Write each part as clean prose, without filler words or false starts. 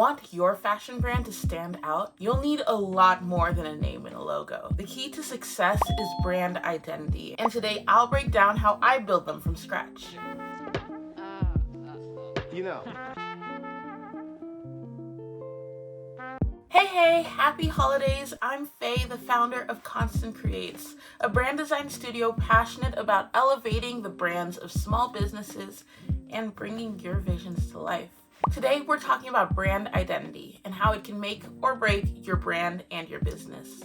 Want your fashion brand to stand out? You'll need a lot more than a name and a logo. The key to success is brand identity, and today I'll break down how I build them from scratch. Hey, happy holidays! I'm Faye, the founder of Constant Creates, a brand design studio passionate about elevating the brands of small businesses and bringing your visions to life. Today, we're talking about brand identity and how it can make or break your brand and your business.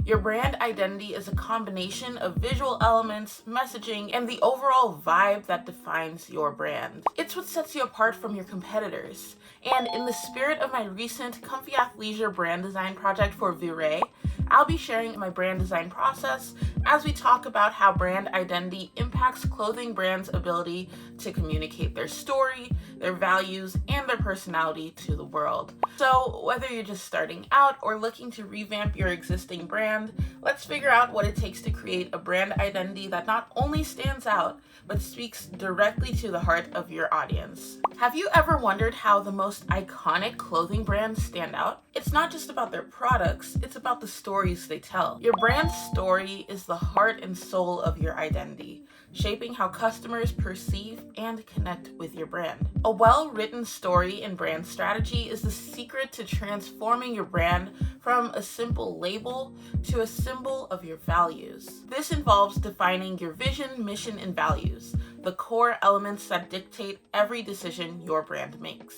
Your brand identity is a combination of visual elements, messaging, and the overall vibe that defines your brand. It's what sets you apart from your competitors. And in the spirit of my recent Comfy Athleisure brand design project for Virey, I'll be sharing my brand design process as we talk about how brand identity impacts clothing brands' ability to communicate their story, their values, and their personality to the world. So whether you're just starting out or looking to revamp your existing brand, let's figure out what it takes to create a brand identity that not only stands out, but speaks directly to the heart of your audience. Have you ever wondered how the most iconic clothing brands stand out? It's not just about their products, it's about the stories they tell. Your brand story is the heart and soul of your identity, shaping how customers perceive and connect with your brand. A well-written story and brand strategy is the secret to transforming your brand from a simple label to a symbol of your values. This involves defining your vision, mission, and values, the core elements that dictate every decision your brand makes.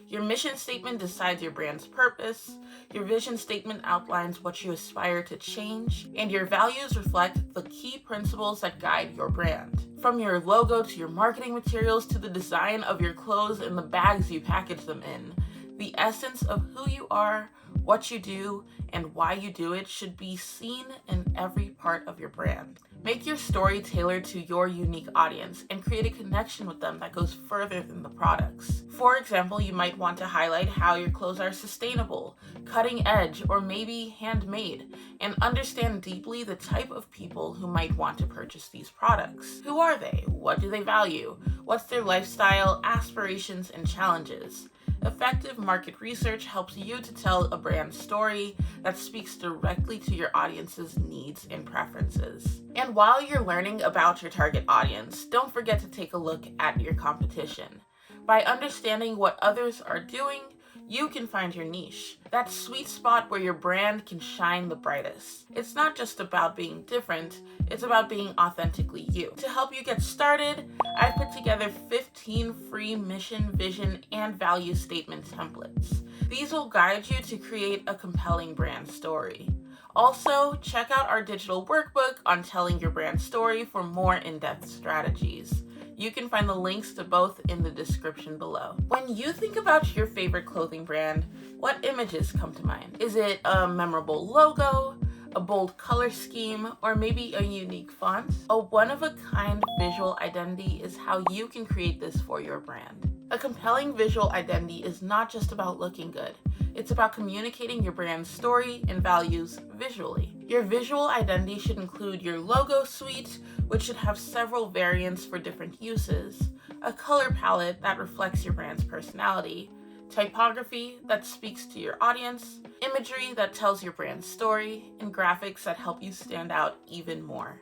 Your mission statement decides your brand's purpose, your vision statement outlines what you aspire to change, and your values reflect the key principles that guide your brand. From your logo to your marketing materials to the design of your clothes and the bags you package them in, the essence of who you are, what you do, and why you do it should be seen in every part of your brand. Make your story tailored to your unique audience and create a connection with them that goes further than the products. For example, you might want to highlight how your clothes are sustainable, cutting edge, or maybe handmade, and understand deeply the type of people who might want to purchase these products. Who are they? What do they value? What's their lifestyle, aspirations, and challenges? Effective market research helps you to tell a brand story that speaks directly to your audience's needs and preferences. And while you're learning about your target audience, don't forget to take a look at your competition. By understanding what others are doing, you can find your niche, that sweet spot where your brand can shine the brightest. It's not just about being different, it's about being authentically you. To help you get started, I've put together 15 free mission, vision, and value statement templates. These will guide you to create a compelling brand story. Also, check out our digital workbook on telling your brand story for more in-depth strategies. You can find the links to both in the description below. When you think about your favorite clothing brand, what images come to mind? Is it a memorable logo, a bold color scheme, or maybe a unique font? A one-of-a-kind visual identity is how you can create this for your brand. A compelling visual identity is not just about looking good. It's about communicating your brand's story and values visually. Your visual identity should include your logo suite, which should have several variants for different uses, a color palette that reflects your brand's personality, typography that speaks to your audience, imagery that tells your brand's story, and graphics that help you stand out even more.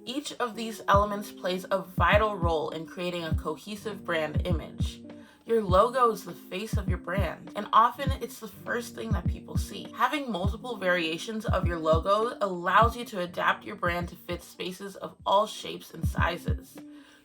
Each of these elements plays a vital role in creating a cohesive brand image. Your logo is the face of your brand, and often it's the first thing that people see. Having multiple variations of your logo allows you to adapt your brand to fit spaces of all shapes and sizes.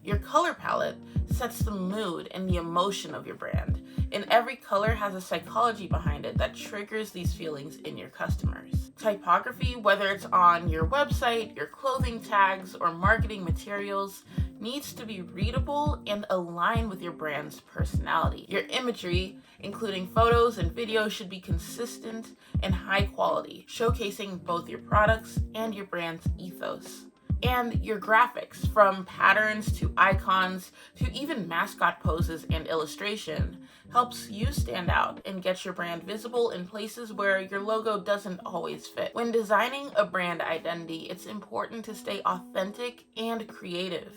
Your color palette sets the mood and the emotion of your brand, and every color has a psychology behind it that triggers these feelings in your customers. Typography, whether it's on your website, your clothing tags, or marketing materials, needs to be readable and align with your brand's personality. Your imagery, including photos and videos, should be consistent and high quality, showcasing both your products and your brand's ethos. And your graphics, from patterns to icons to even mascot poses and illustration, helps you stand out and get your brand visible in places where your logo doesn't always fit. When designing a brand identity, it's important to stay authentic and creative.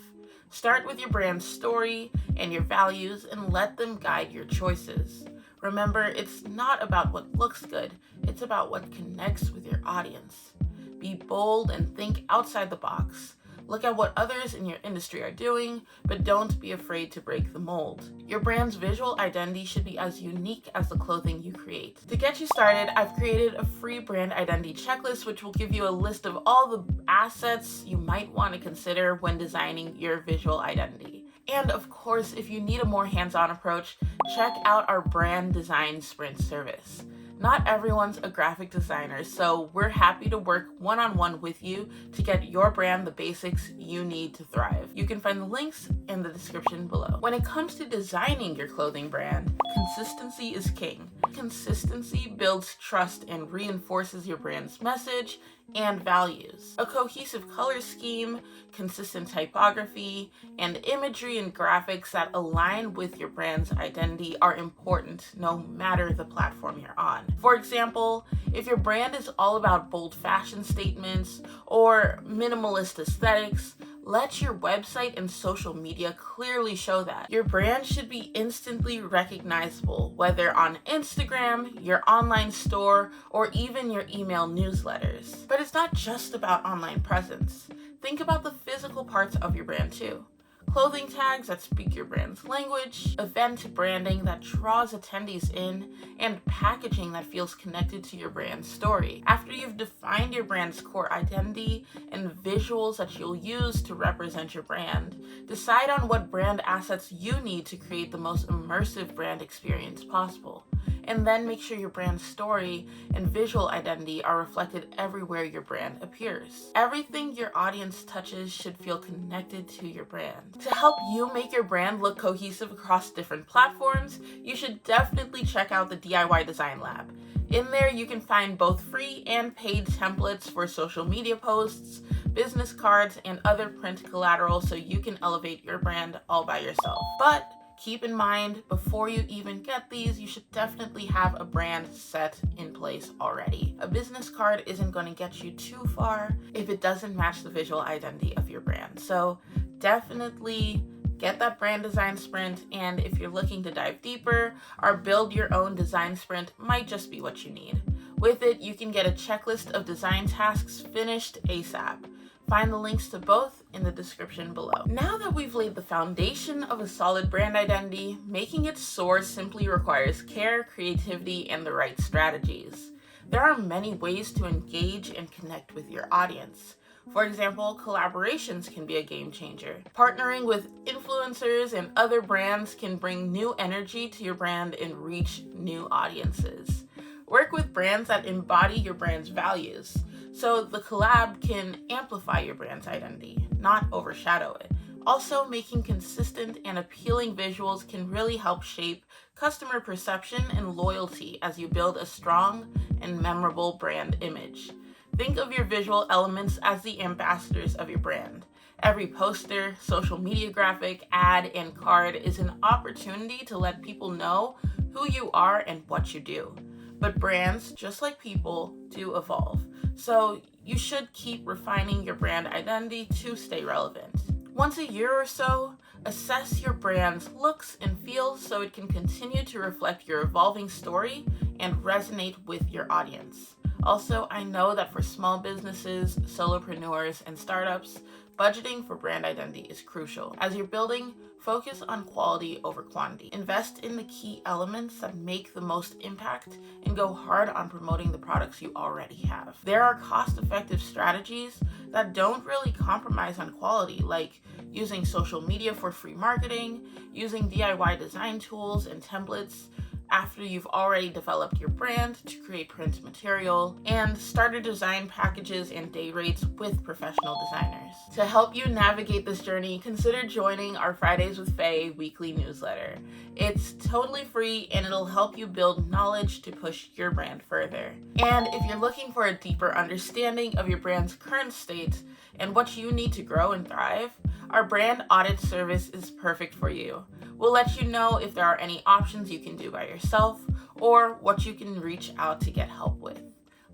Start with your brand's story and your values and let them guide your choices. Remember, it's not about what looks good, it's about what connects with your audience. Be bold and think outside the box. Look at what others in your industry are doing, but don't be afraid to break the mold. Your brand's visual identity should be as unique as the clothing you create. To get you started, I've created a free brand identity checklist, which will give you a list of all the assets you might want to consider when designing your visual identity. And of course, if you need a more hands-on approach, check out our brand design sprint service. Not everyone's a graphic designer, so we're happy to work one-on-one with you to get your brand the basics you need to thrive. You can find the links in the description below. When it comes to designing your clothing brand, consistency is king. Consistency builds trust and reinforces your brand's message and values. A cohesive color scheme, consistent typography, and imagery and graphics that align with your brand's identity are important no matter the platform you're on. For example, if your brand is all about bold fashion statements or minimalist aesthetics, let your website and social media clearly show that. Your brand should be instantly recognizable, whether on Instagram, your online store, or even your email newsletters. But it's not just about online presence. Think about the physical parts of your brand too. Clothing tags that speak your brand's language, event branding that draws attendees in, and packaging that feels connected to your brand's story. After you've defined your brand's core identity and visuals that you'll use to represent your brand, decide on what brand assets you need to create the most immersive brand experience possible. And then make sure your brand story and visual identity are reflected everywhere your brand appears. Everything your audience touches should feel connected to your brand. To help you make your brand look cohesive across different platforms, you should definitely check out the DIY Design Lab. In there, you can find both free and paid templates for social media posts, business cards, and other print collateral so you can elevate your brand all by yourself. But keep in mind, before you even get these, you should definitely have a brand set in place already. A business card isn't going to get you too far if it doesn't match the visual identity of your brand. So definitely get that brand design sprint, and if you're looking to dive deeper, our build your own design sprint might just be what you need. With it, you can get a checklist of design tasks finished ASAP. Find the links to both in the description below. Now that we've laid the foundation of a solid brand identity, making it soar simply requires care, creativity, and the right strategies. There are many ways to engage and connect with your audience. For example, collaborations can be a game changer. Partnering with influencers and other brands can bring new energy to your brand and reach new audiences. Work with brands that embody your brand's values, so the collab can amplify your brand's identity, not overshadow it. Also, making consistent and appealing visuals can really help shape customer perception and loyalty as you build a strong and memorable brand image. Think of your visual elements as the ambassadors of your brand. Every poster, social media graphic, ad, and card is an opportunity to let people know who you are and what you do. But brands, just like people, do evolve. So you should keep refining your brand identity to stay relevant. Once a year or so, assess your brand's looks and feels so it can continue to reflect your evolving story and resonate with your audience. Also, I know that for small businesses, solopreneurs, and startups, budgeting for brand identity is crucial. As you're building, focus on quality over quantity. Invest in the key elements that make the most impact and go hard on promoting the products you already have. There are cost-effective strategies that don't really compromise on quality, like using social media for free marketing, using DIY design tools and templates after you've already developed your brand to create print material, and starter design packages and day rates with professional designers. To help you navigate this journey, consider joining our Fridays with Faye weekly newsletter. It's totally free and it'll help you build knowledge to push your brand further. And if you're looking for a deeper understanding of your brand's current state and what you need to grow and thrive, our brand audit service is perfect for you. We'll let you know if there are any options you can do by yourself or what you can reach out to get help with.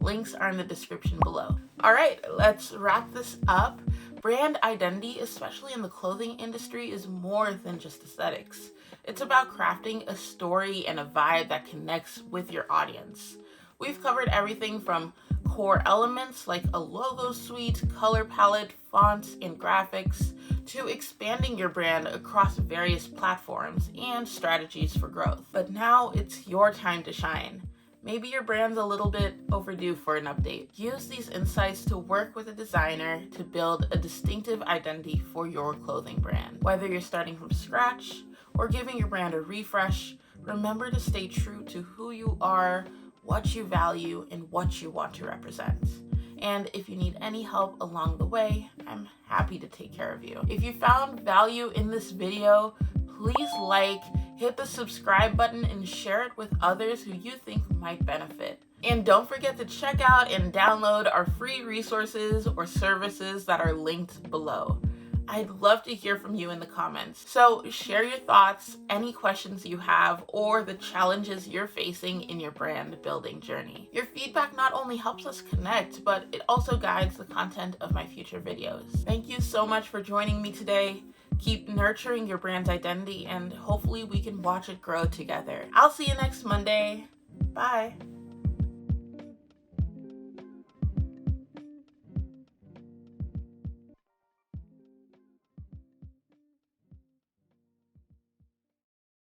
Links are in the description below. All right, let's wrap this up. Brand identity, especially in the clothing industry, is more than just aesthetics. It's about crafting a story and a vibe that connects with your audience. We've covered everything from core elements like a logo suite, color palette, fonts, and graphics, to expanding your brand across various platforms and strategies for growth. But now it's your time to shine. Maybe your brand's a little bit overdue for an update. Use these insights to work with a designer to build a distinctive identity for your clothing brand. Whether you're starting from scratch or giving your brand a refresh, remember to stay true to who you are, what you value, and what you want to represent. And if you need any help along the way, I'm happy to take care of you. If you found value in this video, please hit the subscribe button, and share it with others who you think might benefit. And don't forget to check out and download our free resources or services that are linked below. I'd love to hear from you in the comments. So share your thoughts, any questions you have, or the challenges you're facing in your brand building journey. Your feedback not only helps us connect, but it also guides the content of my future videos. Thank you so much for joining me today. Keep nurturing your brand's identity, and hopefully we can watch it grow together. I'll see you next Monday. Bye.